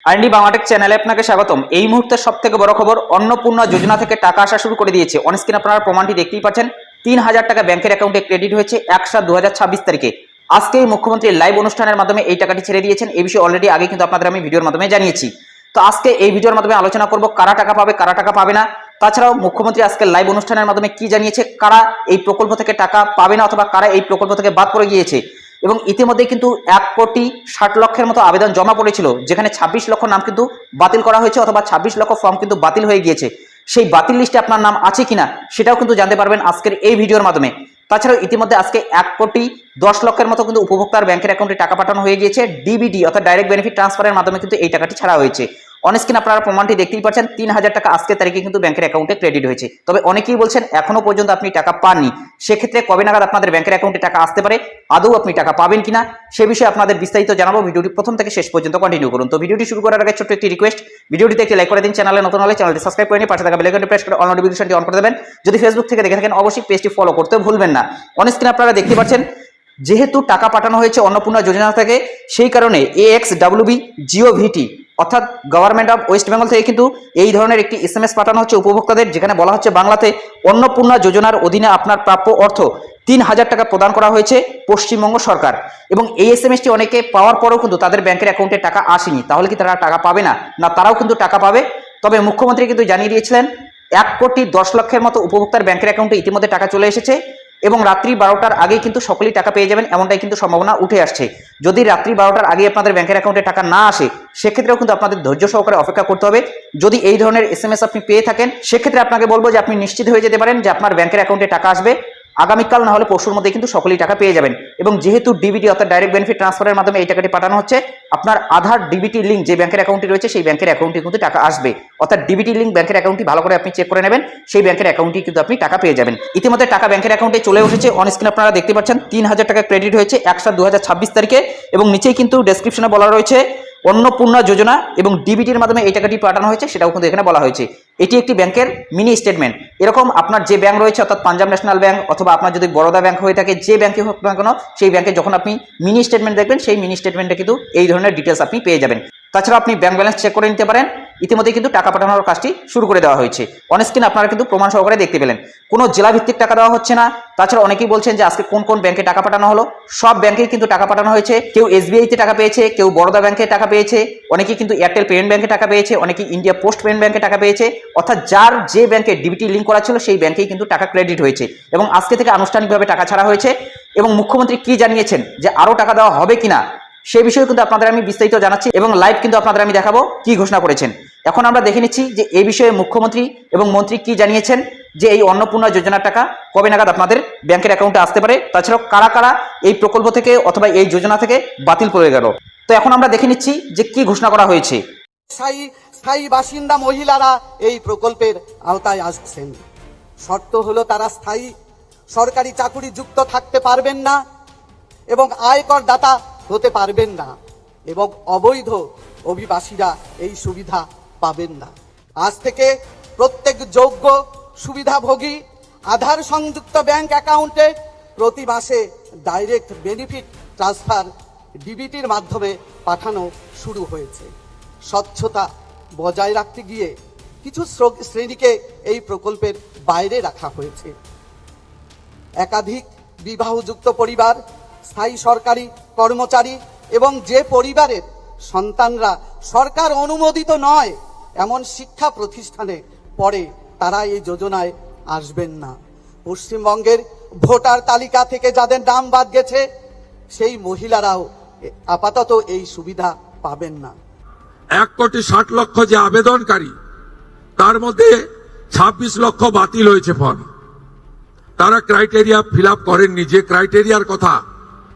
R&D Bangla Tech চ্যানেলে আপনাকে স্বাগতম। এই মুহূর্তে সবথেকে বড় খবর, অন্নপূর্ণা যোজনা থেকে টাকা আসা শুরু করে দিয়েছে। অনস্ক্রিন আপনারা প্রমাণটি দেখতেই পাচ্ছেন। ৩,০০০ টাকা ব্যাংকের অ্যাকাউন্টে ক্রেডিট হয়েছে ১/৭/২০২৬ তারিখে। আজকে মুখ্যমন্ত্রী লাইভ অনুষ্ঠানের মাধ্যমে এই টাকাটি ছেড়ে দিয়েছেন। এই বিষয়ে অলরেডি আগে কিন্তু আপনাদের আমি ভিডিওর মাধ্যমে জানিয়েছি। তো আজকে এই ভিডিওর মাধ্যমে আলোচনা করব কারা টাকা পাবে, কারা টাকা পাবে না। তাছাড়াও মুখ্যমন্ত্রী আজকে লাইভ অনুষ্ঠানের মাধ্যমে কি জানিয়েছে, কারা এই প্রকল্প থেকে টাকা পাবে না অথবা কারা এই প্রকল্প থেকে বাদ পড়ে গিয়েছে। এবং ইতিমধ্যে কিন্তু ১,৬০,০০,০০০ মতো আবেদন জমা পড়েছিল, যেখানে ২৬ লক্ষ নাম কিন্তু বাতিল করা হয়েছে অথবা ২৬ লক্ষ ফর্ম কিন্তু বাতিল হয়ে গিয়েছে। সেই বাতিল লিস্টে আপনার নাম আছে কিনা সেটাও কিন্তু জানতে পারবেন আজকের এই ভিডিওর মাধ্যমে। তাছাড়াও ইতিমধ্যে আজকে ১,১০,০০,০০০ মতো কিন্তু উপভোক্তার ব্যাংকের অ্যাকাউন্টে টাকা পাঠানো হয়ে গিয়েছে। ডিবিটি অর্থাৎ ডাইরেক্ট বেনিফিট ট্রান্সফারের মাধ্যমে কিন্তু এই টাকাটি ছাড়া হয়েছে। অনস্ক্রিন আপনারা প্রমাণটি দেখতেই পাচ্ছেন। ৩,০০০ টাকা আজকের তারিখে কিন্তু ব্যাংকের অ্যাকাউন্টে ক্রেডিট হয়েছে। তবে অনেকেই বলছেন এখনো পর্যন্ত আপনি টাকা পাননি। সেক্ষেত্রে কবে নাগাদ আপনাদের ব্যাংকের অ্যাকাউন্টে টাকা আসতে পারে, আদৌ আপনি টাকা পাবেন কিনা সে বিষয়ে আপনাদের বিস্তারিত জানাবো। ভিডিওটি প্রথম থেকে শেষ পর্যন্ত কন্টিনিউ করুন। তো ভিডিওটি শুরু করার আগে ছোট্ট একটি রিকোয়েস্ট, ভিডিওটিতে একটি লাইক করে দিন। চ্যানেলে নতুন হলে চ্যানেলটি সাবস্ক্রাইব করে নিন, পাশে থাকা বেল আইকনটি প্রেস করে অল নোটিফিকেশনটি অন করে দেবেন। যদি ফেসবুক থেকে দেখে থাকেন অবশ্যই পেজটি ফলো করতে ভুলবেন না। অনস্ক্রিন আপনারা দেখতে পাচ্ছেন, যেহেতু টাকা পাঠানো হয়েছে অন্নপূর্ণা যোজনা থেকে, সেই কারণে AXWB GOVT অর্থাৎ গভর্নমেন্ট অফ ওয়েস্ট বেঙ্গল থেকে কিন্তু এই ধরনের একটি SMS পাঠানো হচ্ছে উপভোক্তাদের, যেখানে বলা হচ্ছে বাংলাতে অন্নপূর্ণা যোজনার অধীনে আপনার প্রাপ্য অর্থ ৩,০০০ টাকা প্রদান করা হয়েছে পশ্চিমবঙ্গ সরকার। এবং এই SMS টি অনেকে পাওয়ার পরেও কিন্তু তাদের ব্যাংকের অ্যাকাউন্টে টাকা আসেনি। তাহলে কি তারা টাকা পাবে না? না, তারাও কিন্তু টাকা পাবে। তবে মুখ্যমন্ত্রী কিন্তু জানিয়ে দিয়েছিলেন ১,১০,০০,০০০ মতো উপভোক্তার ব্যাংকের অ্যাকাউন্টে ইতিমধ্যে টাকা চলে এসেছে এবং রাত্রি ১২টার আগেই কিন্তু সকলেই টাকা পেয়ে যাবেন, এমনটাই কিন্তু সম্ভাবনা উঠে আসছে। যদি রাত্রি ১২টার আগে আপনাদের ব্যাংকের অ্যাকাউন্টে টাকা না আসে, সেক্ষেত্রেও কিন্তু আপনাদের ধৈর্য সহকারে অপেক্ষা করতে হবে। যদি এই ধরনের SMS আপনি পেয়ে থাকেন, সেক্ষেত্রে আপনাকে বলবো যে আপনি নিশ্চিত হয়ে যেতে পারেন যে আপনার ব্যাংকের অ্যাকাউন্টে টাকা আসবে আগামীকাল, না হলে পরশুর মধ্যে কিন্তু সকলেই টাকা পেয়ে যাবেন। এবং যেহেতু ডিবিটি অর্থাৎ ডাইরেক্ট বেনিফিট ট্রান্সফারের মাধ্যমে এই টাকাটি পাঠানো হচ্ছে, আপনার আধার ডিবিটি লিঙ্ক যে ব্যাংকের অ্যাকাউন্টে রয়েছে সেই ব্যাংকের অ্যাকাউন্টে কিন্তু টাকা আসবে। অর্থাৎ ডিবিটি লিঙ্ক ব্যাংকের অ্যাকাউন্টটি ভালো করে আপনি চেক করে নেবেন, সেই ব্যাংকের অ্যাকাউন্টে কিন্তু আপনি টাকা পেয়ে যাবেন। ইতিমধ্যে টাকা ব্যাংকের অ্যাকাউন্টে চলে এসেছে। অনস্ক্রিন আপনারা দেখতে পাচ্ছেন ৩,০০০ টাকা ক্রেডিট হয়েছে ১/৭/২০২৬ তারিখে। এবং নিচেই কিন্তু ডেসক্রিপশনে বলা রয়েছে অন্নপূর্ণা যোজনা এবং ডিবিটির মাধ্যমে এই টাকাটি পাঠানো হয়েছে, সেটাও কিন্তু এখানে বলা হয়েছে। এটি একটি ব্যাংকের মিনি স্টেটমেন্ট। এরকম আপনার যে ব্যাংক রয়েছে অর্থাৎ পাঞ্জাব ন্যাশনাল ব্যাংক অথবা আপনার যদি বরোদা ব্যাংক হয়ে থাকে, যে ব্যাংকে হোক না কেন, সেই ব্যাংকে যখন আপনি মিনি স্টেটমেন্ট দেখবেন, সেই মিনি স্টেটমেন্টে কিন্তু এই ধরনের ডিটেলস আপনি পেয়ে যাবেন। তাছাড়া আপনি ব্যাংক ব্যালেন্স চেক করে নিতে পারেন। ইতিমধ্যে কিন্তু টাকা পাঠানোর কাজটি শুরু করে দেওয়া হয়েছে। অনস্ক্রিন আপনারা কিন্তু প্রমাণ সহকারে দেখতে পেলেন। কোনো জেলা ভিত্তিক টাকা দেওয়া হচ্ছে না। তাছাড়া অনেকেই বলছেন যে আজকে কোন কোন ব্যাংকে টাকা পাঠানো হলো, সব ব্যাংকেই কিন্তু টাকা পাঠানো হয়েছে। কেউ SBI তে টাকা পেয়েছে, কেউ বরোদা ব্যাংকে টাকা পেয়েছে, অনেকেই কিন্তু এয়ারটেল পেমেন্ট ব্যাংকে টাকা পেয়েছে, অনেকেই ইন্ডিয়া পোস্ট পেমেন্ট ব্যাংকে টাকা পেয়েছে। অর্থাৎ যার যে ব্যাংকে ডিবিটি লিঙ্ক করা ছিল সেই ব্যাংকেই কিন্তু টাকা ক্রেডিট হয়েছে এবং আজকে থেকে আনুষ্ঠানিকভাবে টাকা ছাড়া হয়েছে। এবং মুখ্যমন্ত্রী কি জানিয়েছেন যে আরও টাকা দেওয়া হবে কিনা সেই বিষয়ে কিন্তু আপনাদের আমি বিস্তারিত জানাচ্ছি এবং লাইভ কিন্তু আপনাদের আমি দেখাবো কি ঘোষণা করেছেন। এখন আমরা দেখে নিচ্ছি যে এই বিষয়ে মুখ্যমন্ত্রী এবং মন্ত্রী কি জানিয়েছেন, যে এই অন্নপূর্ণা যোজনার টাকা কবে নাগাদ আপনাদের ব্যাংকের অ্যাকাউন্টে আসতে পারে, তাছাড়াও কারা কারা এই প্রকল্প থেকে অথবা এই যোজনা থেকে বাতিল করে গেল। তো এখন আমরা দেখে নিচ্ছি যে কি ঘোষণা করা হয়েছে। স্থায়ী বাসিন্দা মহিলারা এই প্রকল্পের আওতায় আসছেন। শর্ত হলো তারা স্থায়ী সরকারি চাকুরি যুক্ত থাকতে পারবেন না এবং আয়কর দাতা হতে পারবেন না এবং অবৈধ অভিবাসীরা এই সুবিধা পাবেন না। আজ থেকে প্রত্যেক যোগ্য সুবিধাভোগী আধার সংযুক্ত ব্যাংক অ্যাকাউন্টে প্রতি মাসে ডাইরেক্ট বেনিফিট ট্রান্সফার ডিবিটির মাধ্যমে পাঠানো শুরু হয়েছে। স্বচ্ছতা বজায় রাখতে গিয়ে কিছু শ্রেণীকে এই প্রকল্পের বাইরে রাখা হয়েছে। একাধিক বিবাহযুক্ত পরিবার, স্থায়ী সরকারি কর্মচারী এবং যে পরিবারের সন্তানরা সরকার অনুমোদিত নয় এমন শিক্ষা প্রতিষ্ঠানে পড়ে, তারা এই যোজনায় আসবেন না। পশ্চিমবঙ্গের ভোটার তালিকা থেকে যাদের নাম বাদ গেছে সেই মহিলারাও আপাতত এই সুবিধা পাবেন না। 1,60,00,000 যে আবেদনকারী, তার মধ্যে 26 লক্ষ বাতিল হয়েছে ফর্ম। তারা ক্রাইটেরিয়া ফিল আপ করেননি। যে ক্রাইটেরিয়ার কথা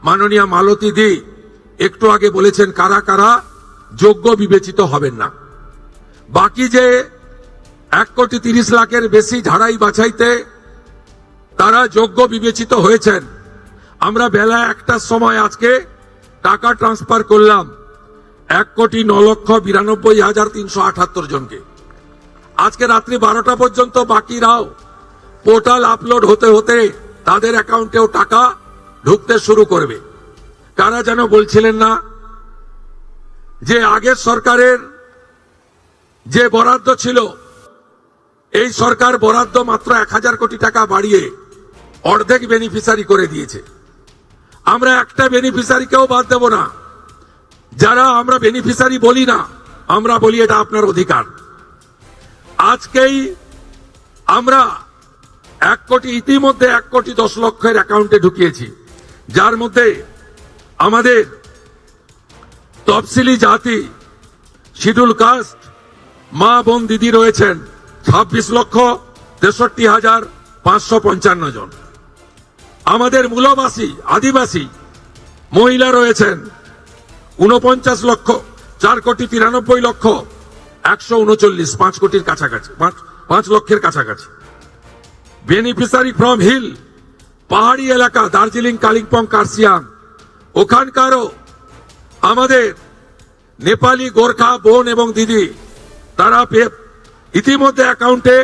মাননীয় মালতী দি একটু আগে বলেছেন, কারা কারা যোগ্য বিবেচিত হবেন না। বাকি যে 1,30,00,000-এর বেশি ঝাড়াই বাছাইতে তারা যোগ্য বিবেচিত হয়েছেন। আমরা বেলা 1টার সময় আজকে টাকা ট্রান্সফার করলাম 1,09,92,378 জনকে। আজকে রাত্রি 12টা পর্যন্ত বাকিরাও পোর্টাল আপলোড হতে হতে তাদের অ্যাকাউন্টেও টাকা ঢুকতে শুরু করবে। কারা যেন বলছিলেন না যে আগের সরকারের যে বরাদ্দ ছিল, এই সরকার বরাদ্দ মাত্র 1000 কোটি টাকা বাড়িয়ে অর্ধেক বেনিফিশিয়ারি করে দিয়েছে। আমরা একটা বেনিফিশিয়ারিকেও বাদ দেব না। যারা আমরা বেনিফিশিয়ারি বলি না, আমরা বলি এটা আপনার অধিকার। আজকেই আমরা 1 কোটি, ইতিমধ্যে 1,10,00,000 অ্যাকাউন্টে ঢুকিয়েছি, যার মধ্যে আমাদের তফসিলি জাতি, শিডিউল কাস্ট, মা বোন দিদি রয়েছেন 26,63,555 জন। আমাদের মূলবাসী আদিবাসী মহিলা রয়েছেন 49,04,93,139, 5 কোটির কাছাকাছি, 5 লক্ষের কাছাকাছি। বেনিফিশিয়ারি ফ্রম হিল, পাহাড়ি এলাকা, দার্জিলিং, কালিম্পং, কার্শিয়াং, ওখানকারও আমাদের নেপালি, গোর্খা বোন এবং দিদি, তারা ইতিমধ্যে অ্যাকাউন্টে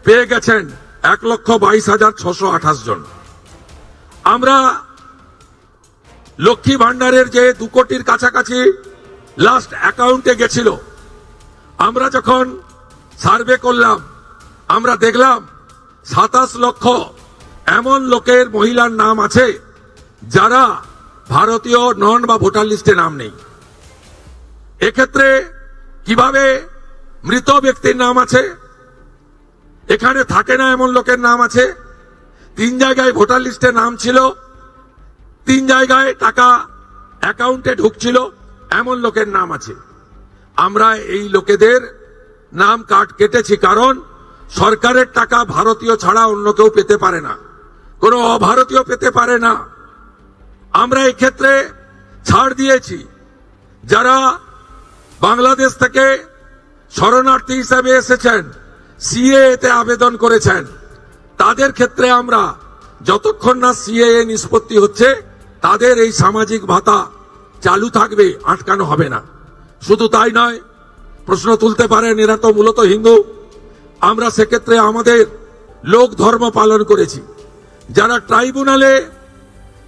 পেয়ে গেছেন 1,22,628 জন। আমরা লক্ষ্মী ভান্ডারের যে 2 কোটির কাছাকাছি লাস্ট অ্যাকাউন্টে গেছিল, আমরা যখন সার্ভে করলাম, আমরা দেখলাম 27 লক্ষ এমন লোকের, মহিলার নাম আছে যারা ভারতীয় নন বা ভোটার লিস্টে নাম নেই। এক্ষেত্রে কিভাবে মৃত ব্যক্তির নাম আছে, এখানে থাকে না এমন লোকের নাম আছে, 3 জায়গায় ভোটার লিস্টে নাম ছিল, 3 জায়গায় টাকা অ্যাকাউন্টে ঢুকছিল, এমন লোকের নাম আছে। আমরা এই লোকেদের নাম কেটেছি, কারণ সরকারের টাকা ভারতীয় ছাড়া অন্য কেউ পেতে পারে না, কোনো অভারতীয় পেতে পারে না। আমরা এই ক্ষেত্রে ছাড় দিয়েছি। যারা বাংলাদেশ থেকে শরণার্থী হিসাবে এসেছেন, সিএএ-তে আবেদন করেছেন, তাদের ক্ষেত্রে আমরা যতক্ষণ না সিএএ নিষ্পত্তি হচ্ছে, তাদের এই সামাজিক ভাতা চালু থাকবে, আটকানো হবে না। শুধু তাই নয়, প্রশ্ন তুলতে পারেন এরা তো মূলত হিন্দু। আমরা সেক্ষেত্রে আমাদের লোক ধর্ম পালন করেছি। যারা ট্রাইব্যুনালে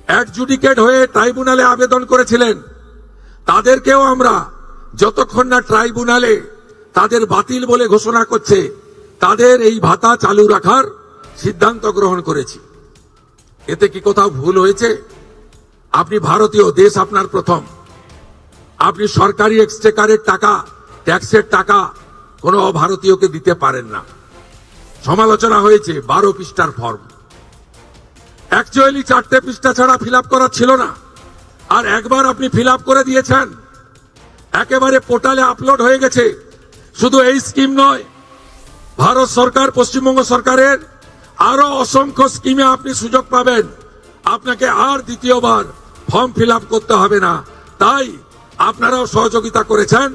অ্যাডজুডিকেট হয়ে ট্রাইব্যুনালে আবেদন করেছিলেন, তাদেরকেও আমরা যতক্ষণ না ট্রাইব্যুনালে তাদের বাতিল বলে ঘোষণা করছে, তাদের এই ভাতা চালু রাখার সিদ্ধান্ত গ্রহণ করেছি। এতে কি কোথাও ভুল হয়েছে? আপনি ভারতীয়, দেশ আপনার প্রথম। আপনি সরকারি এক্সচেকারের টাকা, ট্যাক্সের টাকা কোনো ভারতীয়কে দিতে পারেন না। সমালোচনা হয়েছে 12 পৃষ্ঠার ফর্ম, অ্যাকচুয়ালি 4টে পৃষ্ঠা ছাড়া ফিল আপ করা ছিল না। আর একবার আপনি ফিল আপ করে দিয়েছেন, একেবারে পোর্টালে আপলোড হয়ে গেছে। শুধু এই স্কিম নয়, ভারত সরকার, পশ্চিমবঙ্গ সরকারের আরো অসংখ্য স্কিমে আপনি সুযোগ পাবেন। আপনাকে আর দ্বিতীয়বার ফর্ম ফিল আপ করতে হবে না। তাই আপনারাও সহযোগিতা করেছেন,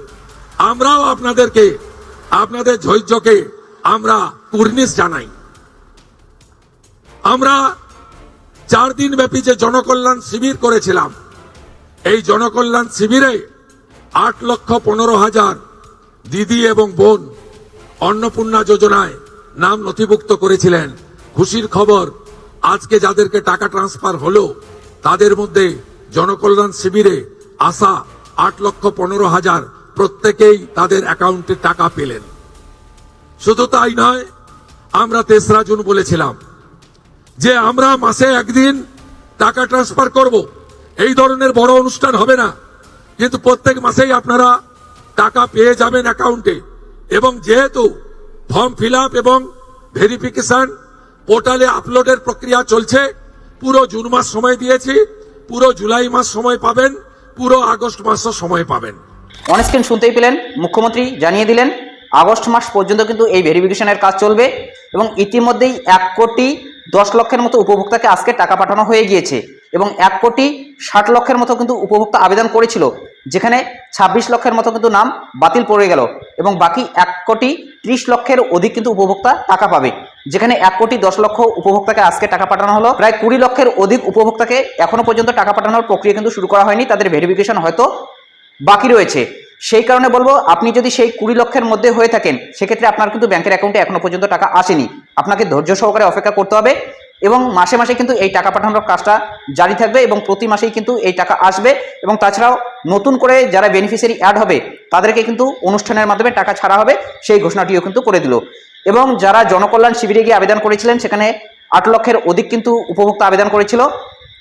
আমরাও আপনাদেরকে, আপনাদের ধৈর্যকে আমরা কুর্নিশ জানাই। আমরা 4 দিন ব্যাপী যে জনকল্যাণ শিবির করেছিলাম, এই জনকল্যাণ শিবিরে 8,15,000 দিদি এবং বোন অন্নপূর্ণা যোজনায় নাম নথিভুক্ত করেছিলেন। খুশির খবর, আজকে যাদেরকে টাকা ট্রান্সফার হলো, তাদের মধ্যে জনকল্যাণ শিবিরে আসা 8,15,000 প্রত্যেকেই তাদের অ্যাকাউন্টে টাকা পেলেন। শুধু তাই নয়, আমরা 3রা জুন বলেছিলাম যে আমরা মাসে একদিন টাকা ট্রান্সফার করব। এই ধরনের বড় অনুষ্ঠান হবে না, কিন্তু প্রত্যেক মাসেই আপনারা টাকা পেয়ে যাবেন অ্যাকাউন্টে। এবং যেহেতু ফর্ম ফিল আপ এবং ভেরিফিকেশন পোর্টালে আপলোডের প্রক্রিয়া চলছে, পুরো জুন মাস সময় দিয়েছি, পুরো জুলাই মাস সময় পাবেন, পুরো আগস্ট মাসও সময় পাবেন। অনস্ক্রিন শুনতেই পেলেন, মুখ্যমন্ত্রী জানিয়ে দিলেন আগস্ট মাস পর্যন্ত কিন্তু এই ভেরিফিকেশনের কাজ চলবে এবং ইতিমধ্যেই 1,10,00,000 মতো উপভোক্তাকে আজকে টাকা পাঠানো হয়ে গিয়েছে এবং 1,60,00,000 মতো কিন্তু উপভোক্তা আবেদন করেছিল, যেখানে 26 লক্ষের মতো কিন্তু নাম বাতিল পড়ে গেল এবং বাকি 1,30,00,000 অধিক কিন্তু উপভোক্তা টাকা পাবে, যেখানে 1,10,00,000 উপভোক্তাকে আজকে টাকা পাঠানো হলো। প্রায় 20 লক্ষের অধিক উপভোক্তাকে এখনো পর্যন্ত টাকা পাঠানোর প্রক্রিয়া কিন্তু শুরু করা হয়নি, তাদের ভেরিফিকেশন হয়তো বাকি রয়েছে। সেই কারণে বলবো, আপনি যদি সেই 20 লক্ষের মধ্যে হয়ে থাকেন, সেক্ষেত্রে আপনার কিন্তু ব্যাংকের অ্যাকাউন্টে এখনো পর্যন্ত টাকা আসেনি, আপনাকে ধৈর্য সহকারে অপেক্ষা করতে হবে। এবং মাসে মাসে কিন্তু এই টাকা পাঠানোর কাজটা জারি থাকবে এবং প্রতি মাসেই কিন্তু এই টাকা আসবে। এবং তাছাড়াও নতুন করে যারা বেনিফিশিয়ারি অ্যাড হবে তাদেরকে কিন্তু অনুষ্ঠানের মাধ্যমে টাকা ছাড়া হবে, সেই ঘোষণাটিও কিন্তু করে দিল। এবং যারা জনকল্যাণ শিবিরে গিয়ে আবেদন করেছিলেন, সেখানে 8 লক্ষের অধিক কিন্তু উপভোক্তা আবেদন করেছিল,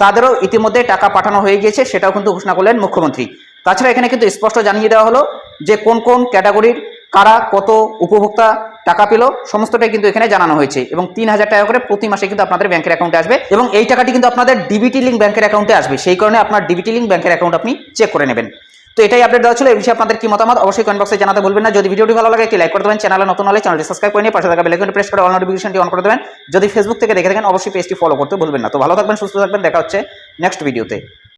তাদেরও ইতিমধ্যে টাকা পাঠানো হয়ে গিয়েছে, সেটাও কিন্তু ঘোষণা করলেন মুখ্যমন্ত্রী। তাছাড়া এখানে কিন্তু স্পষ্ট জানিয়ে দেওয়া হলো যে কোন কোন ক্যাটাগরির কারা কত উপভোক্তা টাকা পেল, সমস্তটাই কিন্তু এখানে জানানো হয়েছে। এবং 3000 টাকা করে প্রতি মাসে কিন্তু আপনাদের ব্যাংকের অ্যাকাউন্টে আসবে এবং এই টাকাটি কিন্তু আপনাদের ডিবিটি লিঙ্ক ব্যাংকের অ্যাকাউন্টে আসবে। সেই কারণে আপনার ডিবিটি লিঙ্ক ব্যাংকের অ্যাকাউন্ট আপনি চেক করে নেবেন। তো এটাই আপডেট দেওয়া ছিল। এই বিষয়ে আপনাদের কি মতামত অবশ্যই কমেন্ট বক্সে জানাতে ভুলবেন না। যদি ভিডিওটি ভালো লাগে একটি লাইক করে দেবেন, চ্যানেলে নতুন হলে চ্যানেলটি সাবস্ক্রাইব করে নিয়ে পাশে থাকা বেল আইকনটি প্রেস করে অল নোটিফিকেশনটি অন করে দেবেন। যদি ফেসবুক থেকে দেখে থাকেন অবশ্যই পেজটি ফলো করতে ভুলবেন না। তো ভালো থাকবেন, সুস্থ থাকবেন, দেখা হচ্ছে নেক্সট ভিডিওতে।